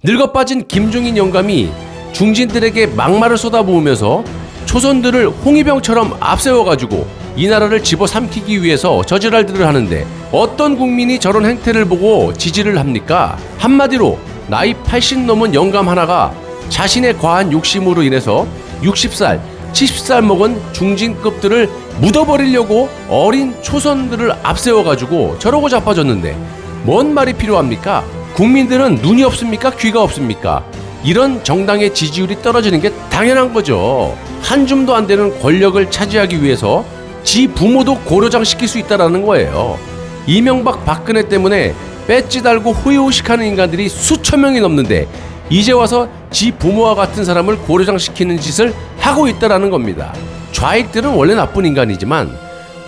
늙어 빠진 김종인 영감이 중진들에게 막말을 쏟아부으면서 초선들을 홍위병처럼 앞세워가지고 이 나라를 집어삼키기 위해서 저지랄들을 하는데 어떤 국민이 저런 행태를 보고 지지를 합니까? 한마디로 나이 80 넘은 영감 하나가 자신의 과한 욕심으로 인해서 60살, 70살 먹은 중진급들을 묻어버리려고 어린 초선들을 앞세워가지고 저러고 자빠졌는데 뭔 말이 필요합니까? 국민들은 눈이 없습니까? 귀가 없습니까? 이런 정당의 지지율이 떨어지는 게 당연한 거죠. 한 줌도 안 되는 권력을 차지하기 위해서 지 부모도 고려장시킬 수 있다는 거예요. 이명박 박근혜 때문에 배지 달고 호의호식하는 인간들이 수천 명이 넘는데 이제 와서 지 부모와 같은 사람을 고려장시키는 짓을 하고 있다는 겁니다. 좌익들은 원래 나쁜 인간이지만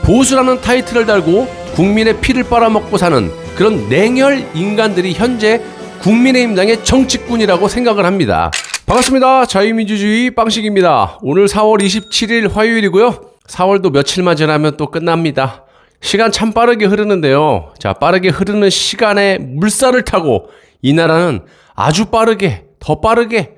보수라는 타이틀을 달고 국민의 피를 빨아먹고 사는 그런 냉혈 인간들이 현재 국민의힘당의 정치꾼이라고 생각을 합니다. 반갑습니다. 자유민주주의 빵식입니다. 오늘 4월 27일 화요일이고요. 4월도 며칠만 지나면 또 끝납니다. 시간 참 빠르게 흐르는데요. 자, 빠르게 흐르는 시간에 물살을 타고 이 나라는 아주 빠르게, 더 빠르게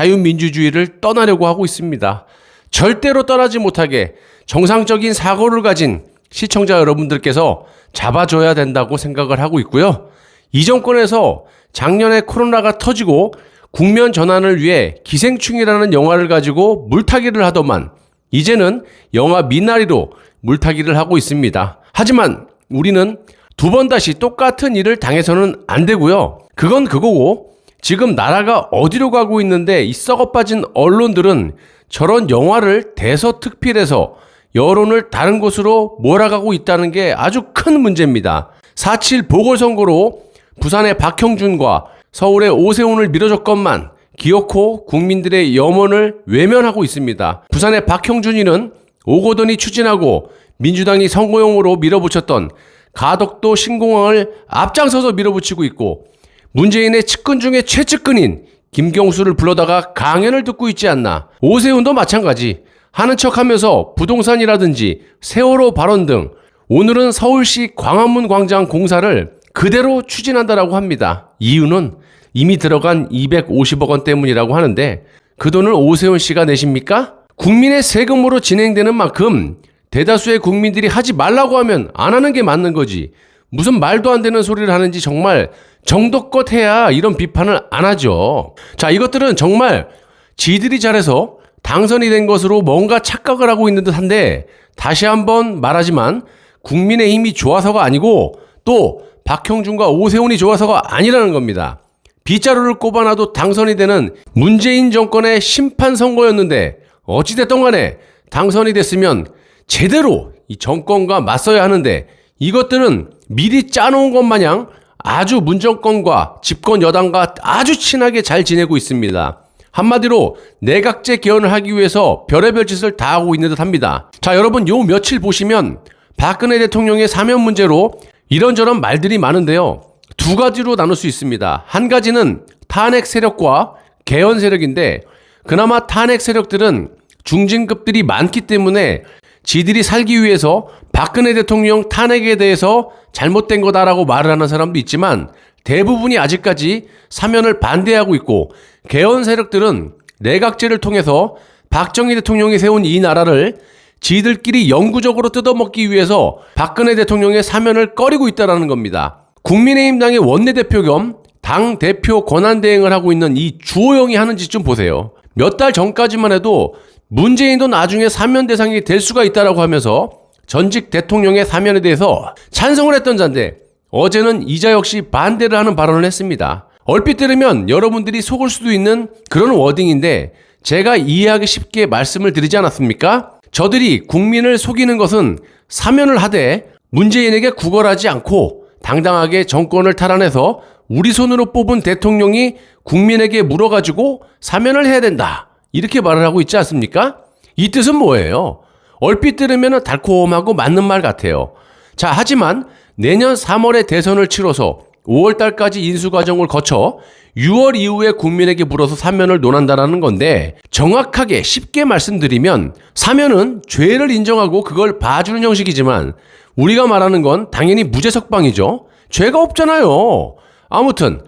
자유민주주의를 떠나려고 하고 있습니다. 절대로 떠나지 못하게 정상적인 사고를 가진 시청자 여러분들께서 잡아줘야 된다고 생각을 하고 있고요. 이 정권에서 작년에 코로나가 터지고 국면 전환을 위해 기생충이라는 영화를 가지고 물타기를 하더만 이제는 영화 미나리로 물타기를 하고 있습니다. 하지만 우리는 두 번 다시 똑같은 일을 당해서는 안 되고요. 그건 그거고 지금 나라가 어디로 가고 있는데 이 썩어빠진 언론들은 저런 영화를 대서특필해서 여론을 다른 곳으로 몰아가고 있다는 게 아주 큰 문제입니다. 4.7 보궐선거로 부산의 박형준과 서울의 오세훈을 밀어줬건만 기어코 국민들의 염원을 외면하고 있습니다. 부산의 박형준이는 오거돈이 추진하고 민주당이 선거용으로 밀어붙였던 가덕도 신공항을 앞장서서 밀어붙이고 있고 문재인의 측근 중에 최측근인 김경수를 불러다가 강연을 듣고 있지 않나. 오세훈도 마찬가지. 하는 척하면서 부동산이라든지 세월호 발언 등 오늘은 서울시 광화문 광장 공사를 그대로 추진한다라고 합니다. 이유는 이미 들어간 250억 원 때문이라고 하는데 그 돈을 오세훈 씨가 내십니까? 국민의 세금으로 진행되는 만큼 대다수의 국민들이 하지 말라고 하면 안 하는 게 맞는 거지. 무슨 말도 안 되는 소리를 하는지 정말 정도껏 해야 이런 비판을 안 하죠. 자, 이것들은 정말 지들이 잘해서 당선이 된 것으로 뭔가 착각을 하고 있는 듯한데 다시 한번 말하지만 국민의힘이 좋아서가 아니고 또 박형준과 오세훈이 좋아서가 아니라는 겁니다. 빗자루를 꼽아놔도 당선이 되는 문재인 정권의 심판 선거였는데 어찌됐든 간에 당선이 됐으면 제대로 이 정권과 맞서야 하는데 이것들은 미리 짜놓은 것 마냥 아주 문정권과 집권 여당과 아주 친하게 잘 지내고 있습니다. 한마디로 내각제 개헌을 하기 위해서 별의별 짓을 다 하고 있는 듯합니다. 자, 여러분 요 며칠 보시면 박근혜 대통령의 사면 문제로 이런저런 말들이 많은데요. 두 가지로 나눌 수 있습니다. 한 가지는 탄핵 세력과 개헌 세력인데 그나마 탄핵 세력들은 중진급들이 많기 때문에 지들이 살기 위해서 박근혜 대통령 탄핵에 대해서 잘못된 거다라고 말을 하는 사람도 있지만 대부분이 아직까지 사면을 반대하고 있고 개헌 세력들은 내각제를 통해서 박정희 대통령이 세운 이 나라를 지들끼리 영구적으로 뜯어먹기 위해서 박근혜 대통령의 사면을 꺼리고 있다는 겁니다. 국민의힘당의 원내대표 겸 당대표 권한대행을 하고 있는 이 주호영이 하는 짓 좀 보세요. 몇 달 전까지만 해도 문재인도 나중에 사면 대상이 될 수가 있다라고 하면서 전직 대통령의 사면에 대해서 찬성을 했던 자인데 어제는 이자 역시 반대를 하는 발언을 했습니다. 얼핏 들으면 여러분들이 속을 수도 있는 그런 워딩인데 제가 이해하기 쉽게 말씀을 드리지 않았습니까? 저들이 국민을 속이는 것은 사면을 하되 문재인에게 구걸하지 않고 당당하게 정권을 탈환해서 우리 손으로 뽑은 대통령이 국민에게 물어가지고 사면을 해야 된다. 이렇게 말을 하고 있지 않습니까? 이 뜻은 뭐예요? 얼핏 들으면 달콤하고 맞는 말 같아요. 자, 하지만 내년 3월에 대선을 치러서 5월 달까지 인수 과정을 거쳐 6월 이후에 국민에게 물어서 사면을 논한다라는 건데 정확하게 쉽게 말씀드리면 사면은 죄를 인정하고 그걸 봐주는 형식이지만 우리가 말하는 건 당연히 무죄 석방이죠. 죄가 없잖아요. 아무튼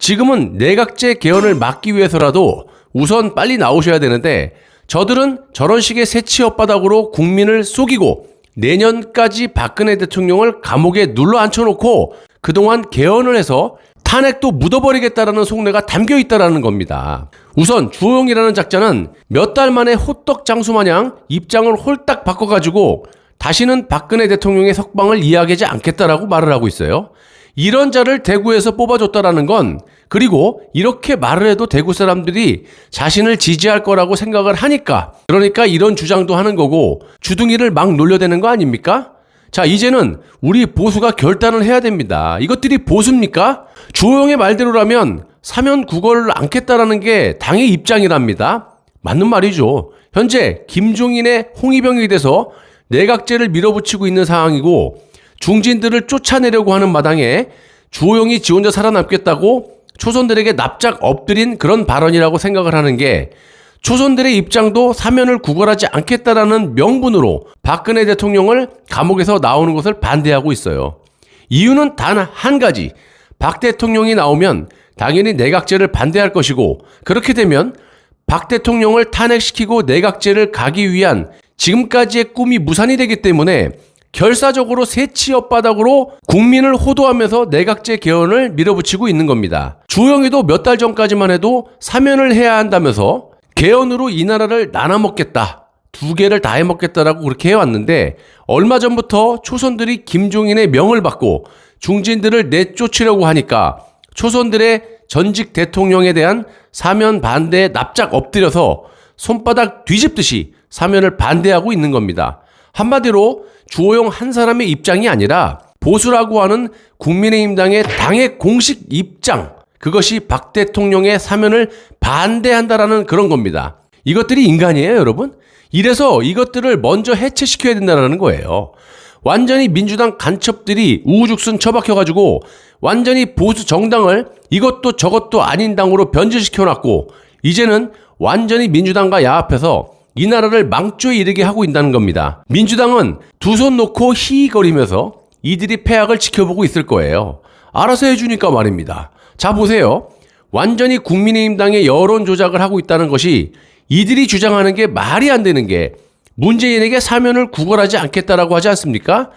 지금은 내각제 개헌을 막기 위해서라도 우선 빨리 나오셔야 되는데 저들은 저런 식의 새치 엇바닥으로 국민을 속이고 내년까지 박근혜 대통령을 감옥에 눌러 앉혀놓고 그동안 개헌을 해서 탄핵도 묻어버리겠다라는 속내가 담겨 있다라는 겁니다. 우선 주호영이라는 작자는 몇 달 만에 호떡 장수 마냥 입장을 홀딱 바꿔가지고 다시는 박근혜 대통령의 석방을 이야기하지 않겠다라고 말을 하고 있어요. 이런 자를 대구에서 뽑아줬다라는 건, 그리고 이렇게 말을 해도 대구 사람들이 자신을 지지할 거라고 생각을 하니까, 그러니까 이런 주장도 하는 거고 주둥이를 막 놀려대는 거 아닙니까? 자, 이제는 우리 보수가 결단을 해야 됩니다. 이것들이 보수입니까? 주호영의 말대로라면 사면 구걸을 않겠다라는 게 당의 입장이랍니다. 맞는 말이죠. 현재 김종인의 홍위병이 돼서 내각제를 밀어붙이고 있는 상황이고 중진들을 쫓아내려고 하는 마당에 주호영이 지 혼자 살아남겠다고 초선들에게 납작 엎드린 그런 발언이라고 생각을 하는 게, 초선들의 입장도 사면을 구걸하지 않겠다라는 명분으로 박근혜 대통령을 감옥에서 나오는 것을 반대하고 있어요. 이유는 단 한 가지. 박 대통령이 나오면 당연히 내각제를 반대할 것이고, 그렇게 되면 박 대통령을 탄핵시키고 내각제를 가기 위한 지금까지의 꿈이 무산이 되기 때문에 결사적으로 새치 엇바닥으로 국민을 호도하면서 내각제 개헌을 밀어붙이고 있는 겁니다. 주호영이도 몇 달 전까지만 해도 사면을 해야 한다면서 개헌으로 이 나라를 나눠먹겠다, 두 개를 다 해먹겠다라고 그렇게 해왔는데, 얼마 전부터 초선들이 김종인의 명을 받고 중진들을 내쫓으려고 하니까 초선들의 전직 대통령에 대한 사면 반대에 납작 엎드려서 손바닥 뒤집듯이 사면을 반대하고 있는 겁니다. 한마디로 주호영 한 사람의 입장이 아니라 보수라고 하는 국민의힘당의 당의 공식 입장, 그것이 박 대통령의 사면을 반대한다라는 그런 겁니다. 이것들이 인간이에요, 여러분? 이래서 이것들을 먼저 해체시켜야 된다는 거예요. 완전히 민주당 간첩들이 우후죽순 처박혀가지고 완전히 보수 정당을 이것도 저것도 아닌 당으로 변질시켜놨고, 이제는 완전히 민주당과 야합해서 이 나라를 망조에 이르게 하고 있다는 겁니다. 민주당은 두 손 놓고 히히거리면서 이들이 패악을 지켜보고 있을 거예요. 알아서 해주니까 말입니다. 자, 보세요. 완전히 국민의힘당의 여론 조작을 하고 있다는 것이, 이들이 주장하는 게 말이 안 되는 게 문재인에게 사면을 구걸하지 않겠다라고 하지 않습니까?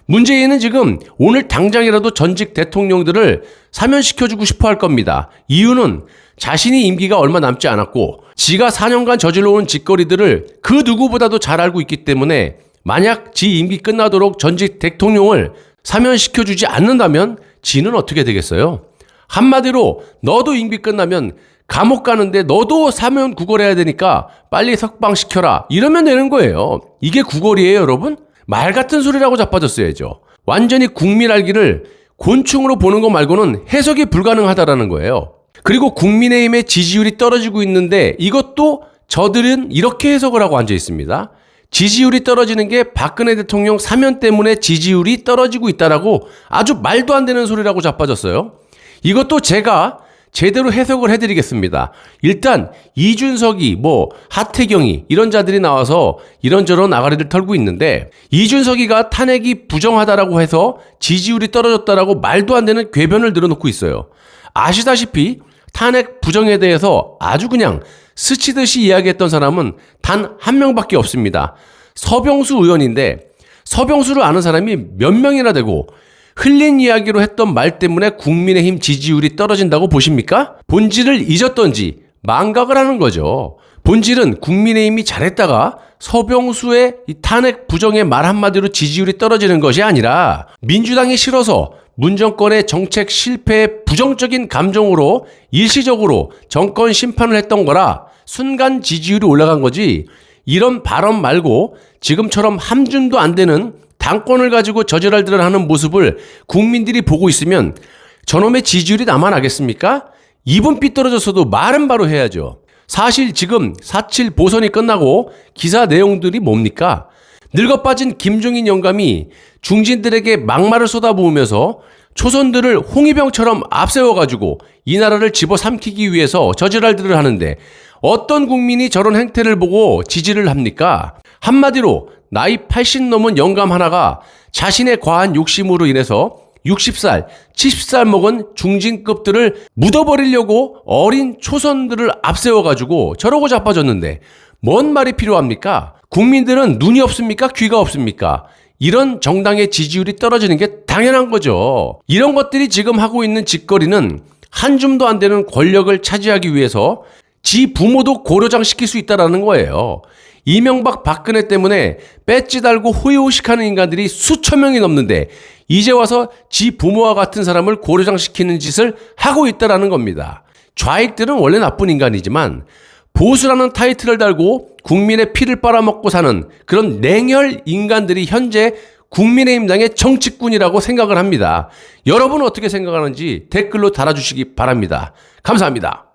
문재인은 지금 오늘 당장이라도 전직 대통령들을 사면시켜주고 싶어 할 겁니다. 이유는 자신이 임기가 얼마 남지 않았고 지가 4년간 저질러온 짓거리들을 그 누구보다도 잘 알고 있기 때문에, 만약 지 임기 끝나도록 전직 대통령을 사면시켜주지 않는다면 지는 어떻게 되겠어요? 한마디로 너도 임기 끝나면 감옥 가는데 너도 사면 구걸해야 되니까 빨리 석방시켜라, 이러면 되는 거예요. 이게 구걸이에요, 여러분? 말 같은 소리라고 자빠졌어야죠. 완전히 국민 알기를 곤충으로 보는 거 말고는 해석이 불가능하다라는 거예요. 그리고 국민의힘의 지지율이 떨어지고 있는데 이것도 저들은 이렇게 해석을 하고 앉아 있습니다. 지지율이 떨어지는 게 박근혜 대통령 사면 때문에 지지율이 떨어지고 있다라고 아주 말도 안 되는 소리라고 자빠졌어요. 이것도 제가 제대로 해석을 해드리겠습니다. 일단 이준석이 하태경이 이런 자들이 나와서 이런저런 아가리를 털고 있는데, 이준석이가 탄핵이 부정하다라고 해서 지지율이 떨어졌다라고 말도 안 되는 궤변을 늘어놓고 있어요. 아시다시피 탄핵 부정에 대해서 아주 그냥 스치듯이 이야기했던 사람은 단 한 명밖에 없습니다. 서병수 의원인데, 서병수를 아는 사람이 몇 명이나 되고 흘린 이야기로 했던 말 때문에 국민의힘 지지율이 떨어진다고 보십니까? 본질을 잊었던지 망각을 하는 거죠. 본질은 국민의힘이 잘했다가 서병수의 이 탄핵 부정의 말 한마디로 지지율이 떨어지는 것이 아니라, 민주당이 싫어서 문정권의 정책 실패에 부정적인 감정으로 일시적으로 정권 심판을 했던 거라 순간 지지율이 올라간 거지, 이런 발언 말고 지금처럼 함준도 안 되는 당권을 가지고 저지랄들을 하는 모습을 국민들이 보고 있으면 저놈의 지지율이 남아나겠습니까? 입은 삐뚤어졌어도 말은 바로 해야죠. 사실 지금 4.7 보선이 끝나고 기사 내용들이 뭡니까? 늙어빠진 김종인 영감이 중진들에게 막말을 쏟아부으면서 초선들을 홍위병처럼 앞세워가지고 이 나라를 집어삼키기 위해서 저지랄들을 하는데, 어떤 국민이 저런 행태를 보고 지지를 합니까? 한마디로 나이 80 넘은 영감 하나가 자신의 과한 욕심으로 인해서 60살, 70살 먹은 중진급들을 묻어버리려고 어린 초선들을 앞세워가지고 저러고 자빠졌는데 뭔 말이 필요합니까? 국민들은 눈이 없습니까? 귀가 없습니까? 이런 정당의 지지율이 떨어지는 게 당연한 거죠. 이런 것들이 지금 하고 있는 짓거리는 한 줌도 안 되는 권력을 차지하기 위해서 지 부모도 고려장 시킬 수 있다는 거예요. 이명박 박근혜 때문에 배지 달고 호의호식하는 인간들이 수천 명이 넘는데 이제 와서 지 부모와 같은 사람을 고려장 시키는 짓을 하고 있다는 겁니다. 좌익들은 원래 나쁜 인간이지만 보수라는 타이틀을 달고 국민의 피를 빨아먹고 사는 그런 냉혈 인간들이 현재 국민의힘당의 정치꾼이라고 생각을 합니다. 여러분은 어떻게 생각하는지 댓글로 달아주시기 바랍니다. 감사합니다.